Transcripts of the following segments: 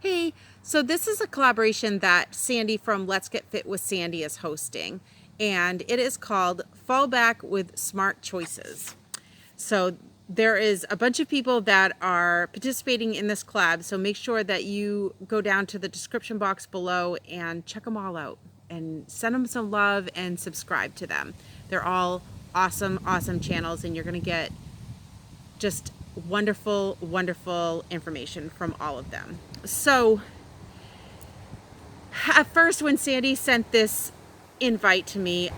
Hey, so this is a collaboration that Sandy from Let's Get Fit with Sandy is hosting, and it is called Fall Back with Smart Choices. So there is a bunch of people that are participating in this collab, so make sure that you go down to the description box below and check them all out and send them some love and subscribe to them. They're all awesome, awesome channels, and you're going to get just wonderful, wonderful information from all of them. So at first, when Sandy sent this invite to me,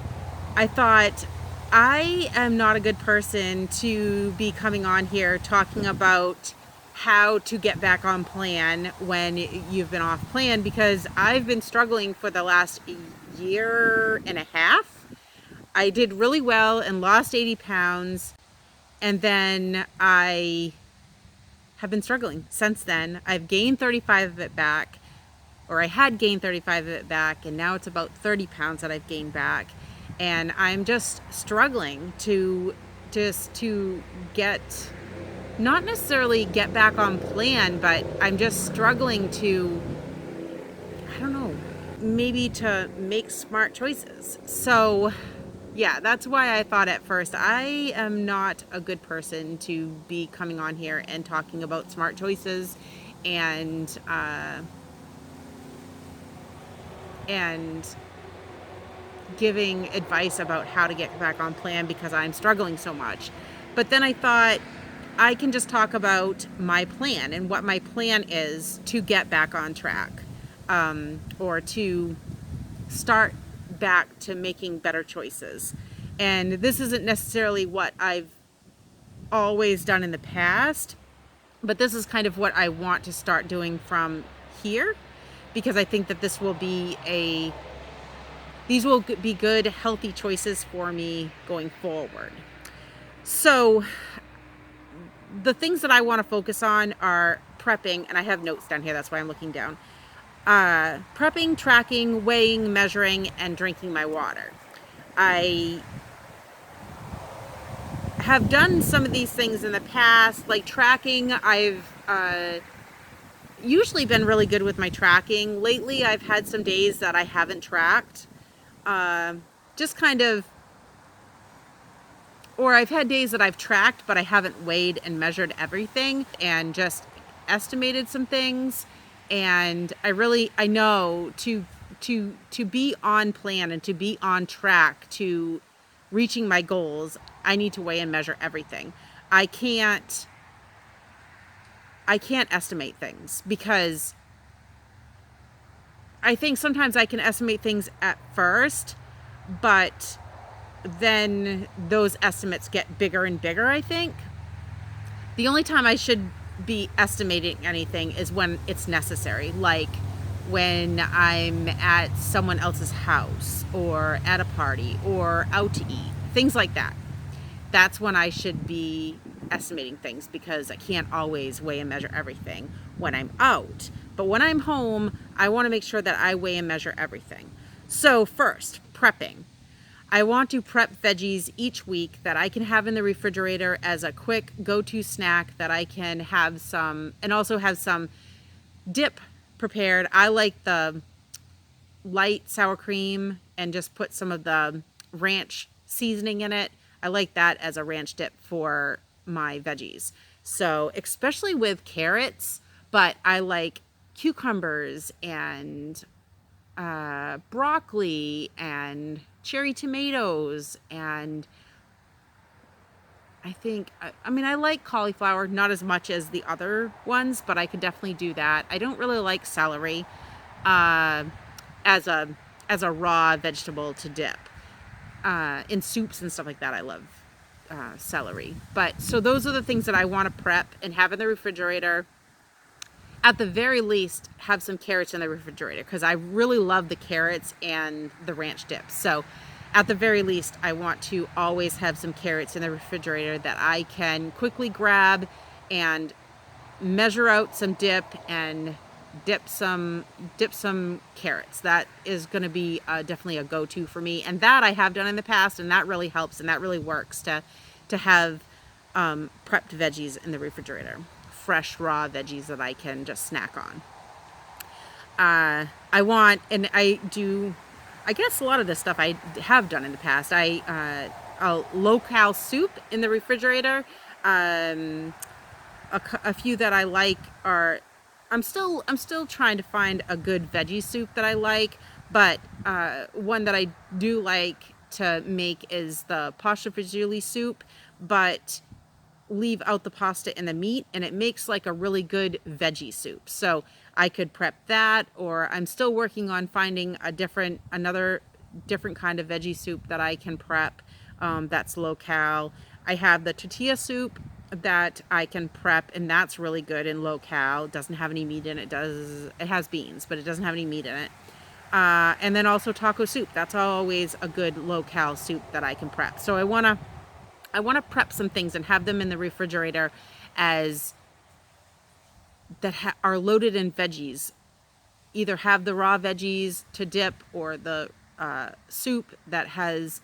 I thought, I am not a good person to be coming on here talking about how to get back on plan when you've been off plan, because I've been struggling for the last year and a half. I did really well and lost 80 pounds, and then I have been struggling since then. I've gained 35 of it back, or I had gained 35 of it back, and now it's about 30 pounds that I've gained back. And I'm just struggling to get, not necessarily get back on plan, but I'm just struggling to, I don't know, maybe to make smart choices. So yeah, that's why I thought at first, I am not a good person to be coming on here and talking about smart choices and giving advice about how to get back on plan, because I'm struggling so much. But then I thought, I can just talk about my plan and what my plan is to get back on track, or to start back to making better choices. And this isn't necessarily what I've always done in the past, but this is kind of what I want to start doing from here, because I think that these will be good, healthy choices for me going forward. So the things that I want to focus on are prepping, and I have notes down here, that's why I'm looking down. Prepping, tracking, weighing, measuring, and drinking my water. I have done some of these things in the past, like tracking. I've usually been really good with my tracking. Lately, I've had some days that I haven't tracked. Just kind of, or I've had days that I've tracked, but I haven't weighed and measured everything and just estimated some things. And I know to be on plan and to be on track to reaching my goals, I need to weigh and measure everything. I can't estimate things, because I think sometimes I can estimate things at first, but then those estimates get bigger and bigger, I think. The only time I should be estimating anything is when it's necessary, like when I'm at someone else's house or at a party or out to eat, things like that. That's when I should be estimating things, because I can't always weigh and measure everything when I'm out. But when I'm home, I want to make sure that I weigh and measure everything. So first, prepping. I want to prep veggies each week that I can have in the refrigerator as a quick go-to snack, that I can have some, and also have some dip prepared. I like the light sour cream and just put some of the ranch seasoning in it. I like that as a ranch dip for my veggies. So especially with carrots, but I like cucumbers and broccoli and cherry tomatoes, and I like cauliflower, not as much as the other ones, but I could definitely do that. I don't really like celery as a raw vegetable to dip in soups and stuff like that. I love celery. But so those are the things that I want to prep and have in the refrigerator. At the very least, have some carrots in the refrigerator, because I really love the carrots and the ranch dips. So at the very least, I want to always have some carrots in the refrigerator that I can quickly grab and measure out some dip and dip some carrots. That is going to be definitely a go-to for me, and that I have done in the past, and that really helps, and that really works to have prepped veggies in the refrigerator. Fresh raw veggies that I can just snack on. I want, and I do, I guess a lot of this stuff I have done in the past. A low-cal soup in the refrigerator. Um, a few that I like are, I'm still trying to find a good veggie soup that I like, but one that I do like to make is the pasta fagioli soup, but leave out the pasta and the meat, and it makes like a really good veggie soup. So I could prep that, or I'm still working on finding another different kind of veggie soup that I can prep, that's low cal. I have the tortilla soup that I can prep, and that's really good and low cal. It doesn't have any meat in it. It has beans, but it doesn't have any meat in it. And then also taco soup. That's always a good low cal soup that I can prep. So I want to prep some things and have them in the refrigerator as are loaded in veggies. Either have the raw veggies to dip, or the soup that has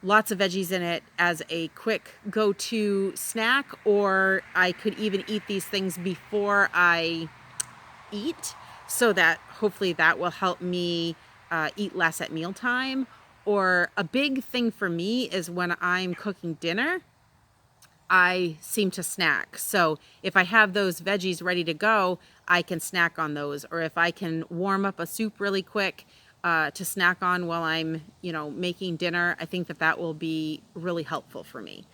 lots of veggies in it as a quick go-to snack, or I could even eat these things before I eat, so that hopefully that will help me eat less at mealtime. Or a big thing for me is when I'm cooking dinner, I seem to snack. So if I have those veggies ready to go, I can snack on those. Or if I can warm up a soup really quick to snack on while I'm, making dinner, I think that will be really helpful for me.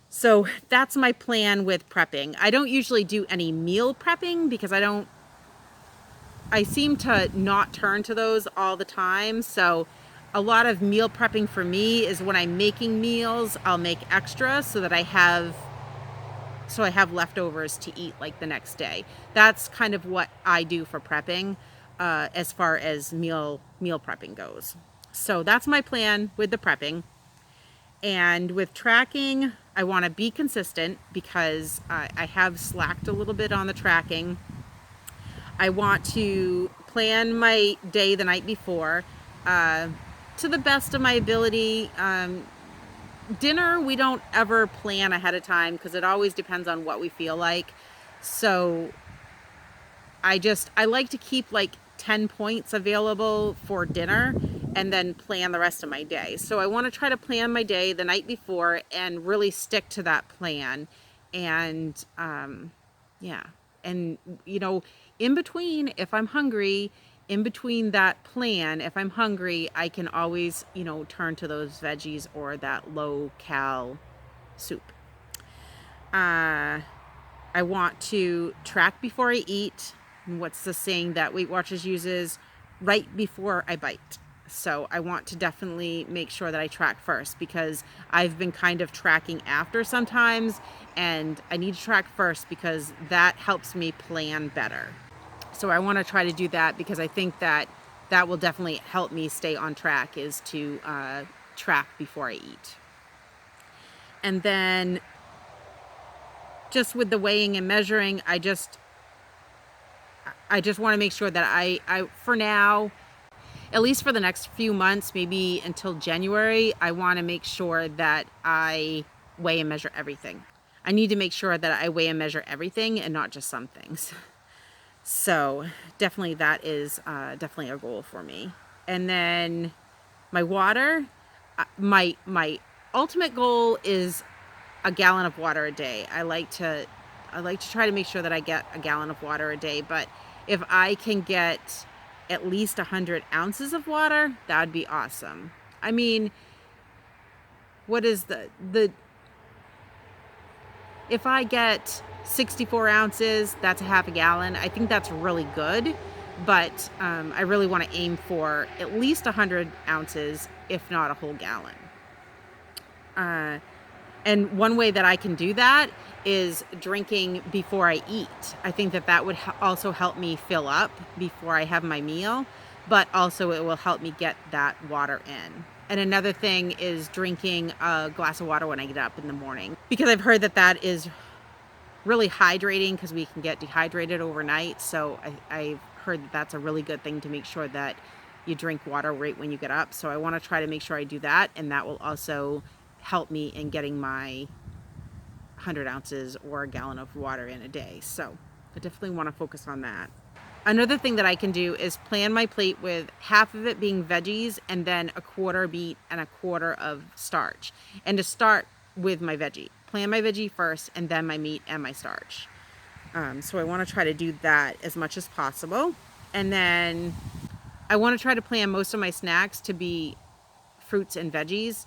So that's my plan with prepping. I don't usually do any meal prepping because I seem to not turn to those all the time. So a lot of meal prepping for me is when I'm making meals, I'll make extra so that I have leftovers to eat like the next day. That's kind of what I do for prepping, as far as meal prepping goes. So that's my plan with the prepping. And with tracking, I want to be consistent because I have slacked a little bit on the tracking. I want to plan my day the night before, to the best of my ability. Dinner, we don't ever plan ahead of time because it always depends on what we feel like. So I like to keep like 10 points available for dinner and then plan the rest of my day. So I want to try to plan my day the night before and really stick to that plan. And yeah. And, in between, if I'm hungry, in between that plan, if I'm hungry, I can always, turn to those veggies or that low cal soup. I want to track before I eat. What's the saying that Weight Watchers uses? Right before I bite. So I want to definitely make sure that I track first, because I've been kind of tracking after sometimes, and I need to track first because that helps me plan better. So I want to try to do that because I think that will definitely help me stay on track, is to track before I eat. And then just with the weighing and measuring, I just want to make sure that I for now, at least for the next few months, maybe until January, I want to make sure that I weigh and measure everything. I need to make sure that I weigh and measure everything and not just some things. So definitely that is definitely a goal for me. And then my water, my ultimate goal is a gallon of water a day. I like to try to make sure that I get a gallon of water a day. But if I can get at least 100 ounces of water, that would be awesome. I mean, what is if I get 64 ounces, that's a half a gallon. I think that's really good, but I really want to aim for at least 100 ounces, if not a whole gallon. And one way that I can do that is drinking before I eat. I think that would also help me fill up before I have my meal, but also it will help me get that water in. And another thing is drinking a glass of water when I get up in the morning, because I've heard that is really hydrating, because we can get dehydrated overnight. So I've heard that's a really good thing to make sure that you drink water right when you get up. So I want to try to make sure I do that, and that will also help me in getting my 100 ounces or a gallon of water in a day. So I definitely want to focus on that. Another thing that I can do is plan my plate with half of it being veggies and then a quarter meat and a quarter of starch. And to start with my veggie, plan my veggie first and then my meat and my starch. So I want to try to do that as much as possible. And then I want to try to plan most of my snacks to be fruits and veggies.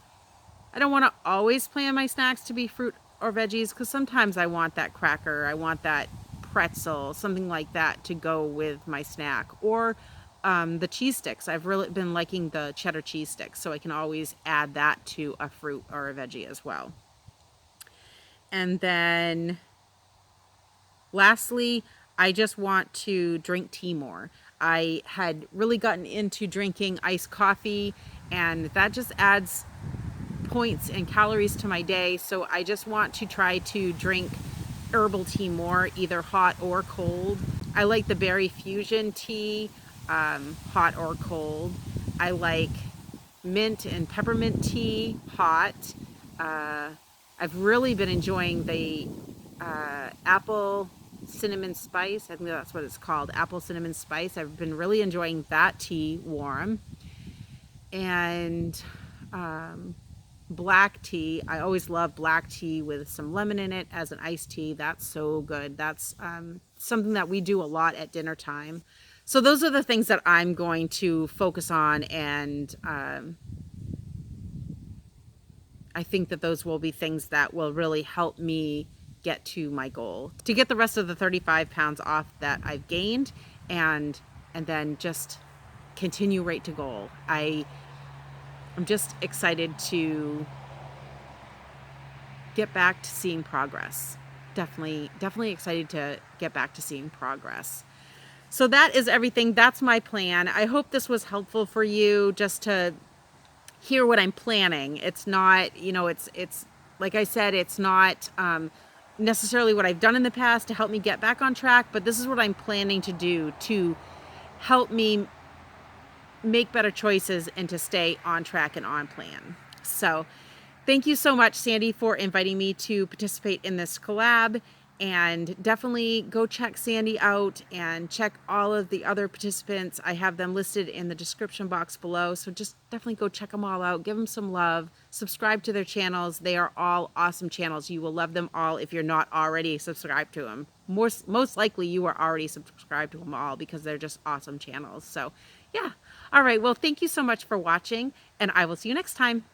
I don't want to always plan my snacks to be fruit or veggies because sometimes I want that cracker, I want that pretzel, something like that to go with my snack. Or the cheese sticks. I've really been liking the cheddar cheese sticks, so I can always add that to a fruit or a veggie as well. And then lastly, I just want to drink tea more. I had really gotten into drinking iced coffee, and that just adds points and calories to my day. So I just want to try to drink herbal tea more, either hot or cold. I like the berry fusion tea, hot or cold. I like mint and peppermint tea, hot. I've really been enjoying the apple cinnamon spice. I think that's what it's called, apple cinnamon spice. I've been really enjoying that tea warm. And black tea. I always love black tea with some lemon in it as an iced tea. That's so good. That's something that we do a lot at dinner time. So those are the things that I'm going to focus on, and I think that those will be things that will really help me get to my goal, to get the rest of the 35 pounds off that I've gained, and then just continue right to goal. I'm just excited to get back to seeing progress. Definitely excited to get back to seeing progress. So that is everything. That's my plan. I hope this was helpful for you, just to hear what I'm planning. It's not, it's like I said, it's not necessarily what I've done in the past to help me get back on track, but this is what I'm planning to do to help me make better choices and to stay on track and on plan. So thank you so much, Sandy, for inviting me to participate in this collab. And definitely go check Sandy out and check all of the other participants. I have them listed in the description box below. So just definitely go check them all out. Give them some love. Subscribe to their channels. They are all awesome channels. You will love them all if you're not already subscribed to them. Most likely you are already subscribed to them all because they're just awesome channels. So yeah. All right. Well, thank you so much for watching, and I will see you next time.